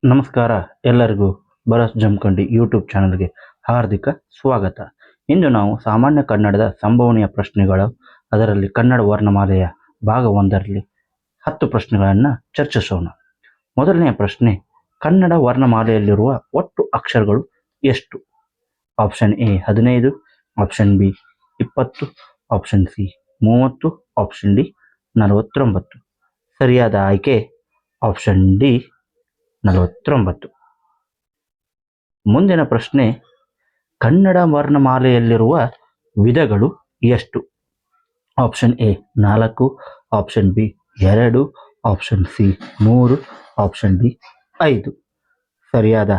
ನಮಸ್ಕಾರ ಎಲ್ಲರಿಗೂ ಭರತ್ ಜಮಖಂಡಿ ಯೂಟ್ಯೂಬ್ ಚಾನಲ್ಗೆ ಹಾರ್ದಿಕ ಸ್ವಾಗತ. ಇಂದು ನಾವು ಸಾಮಾನ್ಯ ಕನ್ನಡದ ಸಂಭವನೀಯ ಪ್ರಶ್ನೆಗಳು, ಅದರಲ್ಲಿ ಕನ್ನಡ ವರ್ಣಮಾಲೆಯ ಭಾಗ 1ರಲ್ಲಿ 10 ಪ್ರಶ್ನೆಗಳನ್ನು ಚರ್ಚಿಸೋಣ. ಮೊದಲನೆಯ ಪ್ರಶ್ನೆ, ಕನ್ನಡ ವರ್ಣಮಾಲೆಯಲ್ಲಿರುವ ಒಟ್ಟು ಅಕ್ಷರಗಳು ಎಷ್ಟು? Option A 15, option B 20, option C 30, option D 49. ಸರಿಯಾದ ಆಯ್ಕೆ ಆಪ್ಷನ್ ಡಿ 49. ಮುಂದಿನ ಪ್ರಶ್ನೆ, ಕನ್ನಡ ವರ್ಣಮಾಲೆಯಲ್ಲಿರುವ ವಿಧಗಳು ಎಷ್ಟು? Option A 4, option B 2, option C 3, option D 5. ಸರಿಯಾದ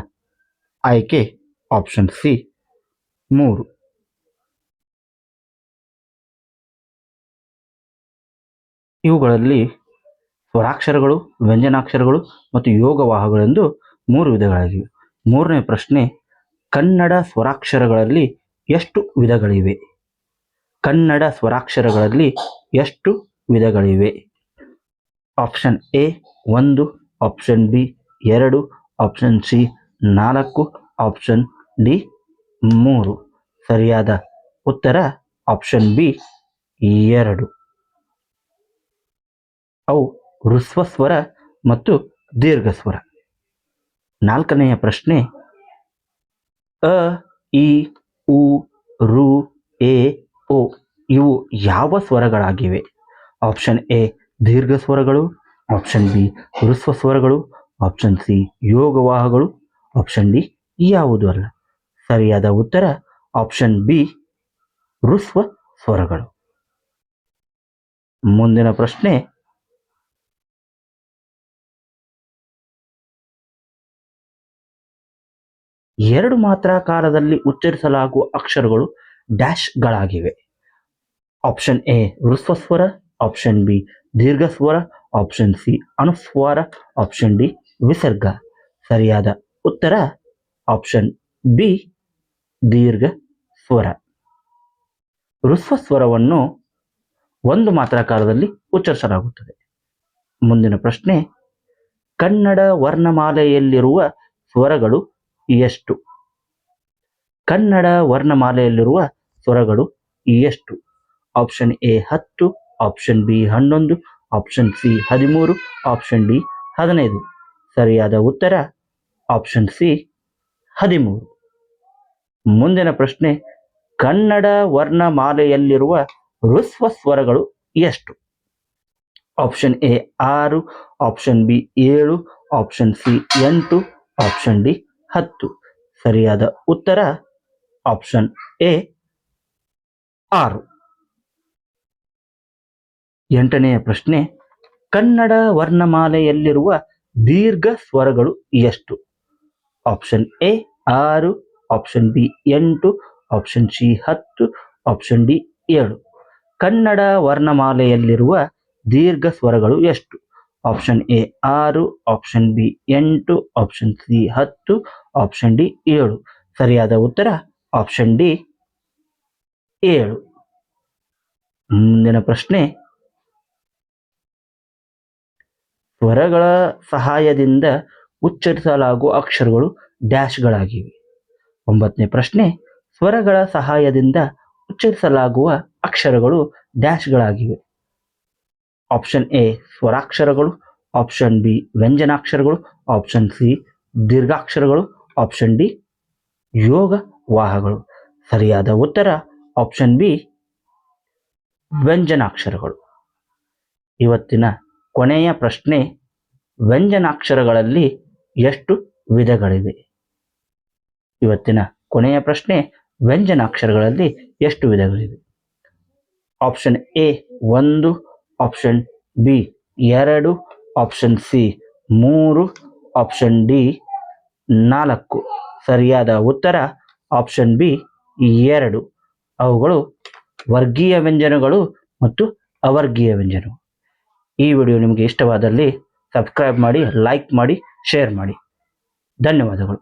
ಆಯ್ಕೆ ಆಪ್ಷನ್ ಸಿ 3. ಇವುಗಳಲ್ಲಿ ಸ್ವರಾಕ್ಷರಗಳು, ವ್ಯಂಜನಾಕ್ಷರಗಳು ಮತ್ತು ಯೋಗವಾಹಗಳೆಂದು 3 ವಿಧಗಳಾಗಿವೆ. ಮೂರನೇ ಪ್ರಶ್ನೆ, ಕನ್ನಡ ಸ್ವರಾಕ್ಷರಗಳಲ್ಲಿ ಎಷ್ಟು ವಿಧಗಳಿವೆ? ಕನ್ನಡ ಸ್ವರಾಕ್ಷರಗಳಲ್ಲಿ ಎಷ್ಟು ವಿಧಗಳಿವೆ? Option A 1, option B 2, option C 4, option D 3. ಸರಿಯಾದ ಉತ್ತರ ಆಪ್ಷನ್ ಬಿ 2. ಅವು ಹ್ರಸ್ವ ಸ್ವರ ಮತ್ತು ದೀರ್ಘ ಸ್ವರ. ನಾಲ್ಕನೆಯ ಪ್ರಶ್ನೆ, ಅ, ಇ, ಉ, ರು, ಎ, ಓ ಇವು ಯಾವ ಸ್ವರಗಳಾಗಿವೆ? ಆಪ್ಷನ್ ಎ ದೀರ್ಘ ಸ್ವರಗಳು, ಆಪ್ಷನ್ ಬಿ ಹ್ರಸ್ವ ಸ್ವರಗಳು, ಆಪ್ಷನ್ ಸಿ ಯೋಗವಾಹಗಳು, ಆಪ್ಷನ್ ಡಿ ಯಾವುದೂ ಅಲ್ಲ. ಸರಿಯಾದ ಉತ್ತರ ಆಪ್ಷನ್ ಬಿ ಹ್ರಸ್ವ ಸ್ವರಗಳು. ಮುಂದಿನ ಪ್ರಶ್ನೆ, ಎರಡು ಮಾತ್ರಾಕಾರದಲ್ಲಿ ಉಚ್ಚರಿಸಲಾಗುವ ಅಕ್ಷರಗಳು ಡ್ಯಾಶ್ಗಳಾಗಿವೆ. ಆಪ್ಷನ್ ಎ ಹ್ರಸ್ವ ಸ್ವರ, ಆಪ್ಷನ್ ಬಿ ದೀರ್ಘ ಸ್ವರ, ಆಪ್ಷನ್ ಸಿ ಅನುಸ್ವಾರ, ಆಪ್ಷನ್ ಡಿ ವಿಸರ್ಗ. ಸರಿಯಾದ ಉತ್ತರ ಆಪ್ಷನ್ ಬಿ ದೀರ್ಘ ಸ್ವರ. ಹ್ರಸ್ವ ಸ್ವರವನ್ನು ಒಂದು ಮಾತ್ರಾಕಾರದಲ್ಲಿ ಉಚ್ಚರಿಸಲಾಗುತ್ತದೆ. ಮುಂದಿನ ಪ್ರಶ್ನೆ, ಕನ್ನಡ ವರ್ಣಮಾಲೆಯಲ್ಲಿರುವ ಸ್ವರಗಳು ಎಷ್ಟು? ಕನ್ನಡ ವರ್ಣಮಾಲೆಯಲ್ಲಿರುವ ಸ್ವರಗಳು ಎಷ್ಟು? Option A 10, option B 11, option C 13, option D 15. ಸರಿಯಾದ ಉತ್ತರ ಆಪ್ಷನ್ ಸಿ 13. ಮುಂದಿನ ಪ್ರಶ್ನೆ, ಕನ್ನಡ ವರ್ಣಮಾಲೆಯಲ್ಲಿರುವ ಹ್ರಸ್ವ ಸ್ವರಗಳು ಎಷ್ಟು? Option A 6, option B 7, option C 8, option D 10. ಸರಿಯಾದ ಉತ್ತರ ಆಪ್ಷನ್ ಎ 6. ಎಂಟನೆಯ ಪ್ರಶ್ನೆ, ಕನ್ನಡ ವರ್ಣಮಾಲೆಯಲ್ಲಿರುವ ದೀರ್ಘ ಸ್ವರಗಳು ಎಷ್ಟು? Option A 6, option B 8, option C 10, option D 7. Kannada ವರ್ಣಮಾಲೆಯಲ್ಲಿರುವ ದೀರ್ಘ ಸ್ವರಗಳು ಎಷ್ಟು? Option A 6, option B 8, option C 10, option D 7. ಸರಿಯಾದ ಉತ್ತರ ಆಪ್ಷನ್ ಡಿ 7. ಮುಂದಿನ ಪ್ರಶ್ನೆ, ಸ್ವರಗಳ ಸಹಾಯದಿಂದ ಉಚ್ಚರಿಸಲಾಗುವ ಅಕ್ಷರಗಳು ಡ್ಯಾಶ್ಗಳಾಗಿವೆ. 9ನೇ ಪ್ರಶ್ನೆ, ಸ್ವರಗಳ ಸಹಾಯದಿಂದ ಉಚ್ಚರಿಸಲಾಗುವ ಅಕ್ಷರಗಳು ಡ್ಯಾಶ್ಗಳಾಗಿವೆ. ಆಪ್ಷನ್ ಎ ಸ್ವರಾಕ್ಷರಗಳು, ಆಪ್ಷನ್ ಬಿ ವ್ಯಂಜನಾಕ್ಷರಗಳು, ಆಪ್ಷನ್ ಸಿ ದೀರ್ಘಾಕ್ಷರಗಳು, ಆಪ್ಷನ್ ಡಿ ಯೋಗವಾಹಗಳು. ಸರಿಯಾದ ಉತ್ತರ ಆಪ್ಷನ್ ಬಿ ವ್ಯಂಜನಾಕ್ಷರಗಳು. ಇವತ್ತಿನ ಕೊನೆಯ ಪ್ರಶ್ನೆ, ವ್ಯಂಜನಾಕ್ಷರಗಳಲ್ಲಿ ಎಷ್ಟು ವಿಧಗಳಿವೆ? ಇವತ್ತಿನ ಕೊನೆಯ ಪ್ರಶ್ನೆ, ವ್ಯಂಜನಾಕ್ಷರಗಳಲ್ಲಿ ಎಷ್ಟು ವಿಧಗಳಿವೆ? Option A 1, option B 2, option C 3, option D 4. ಸರಿಯಾದ ಉತ್ತರ ಆಪ್ಷನ್ ಬಿ 2. ಅವುಗಳು ವರ್ಗೀಯ ವ್ಯಂಜನಗಳು ಮತ್ತು ಅವರ್ಗೀಯ ವ್ಯಂಜನಗಳು. ಈ ವಿಡಿಯೋ ನಿಮಗೆ ಇಷ್ಟವಾದಲ್ಲಿ ಸಬ್ಸ್ಕ್ರೈಬ್ ಮಾಡಿ, ಲೈಕ್ ಮಾಡಿ, ಶೇರ್ ಮಾಡಿ. ಧನ್ಯವಾದಗಳು.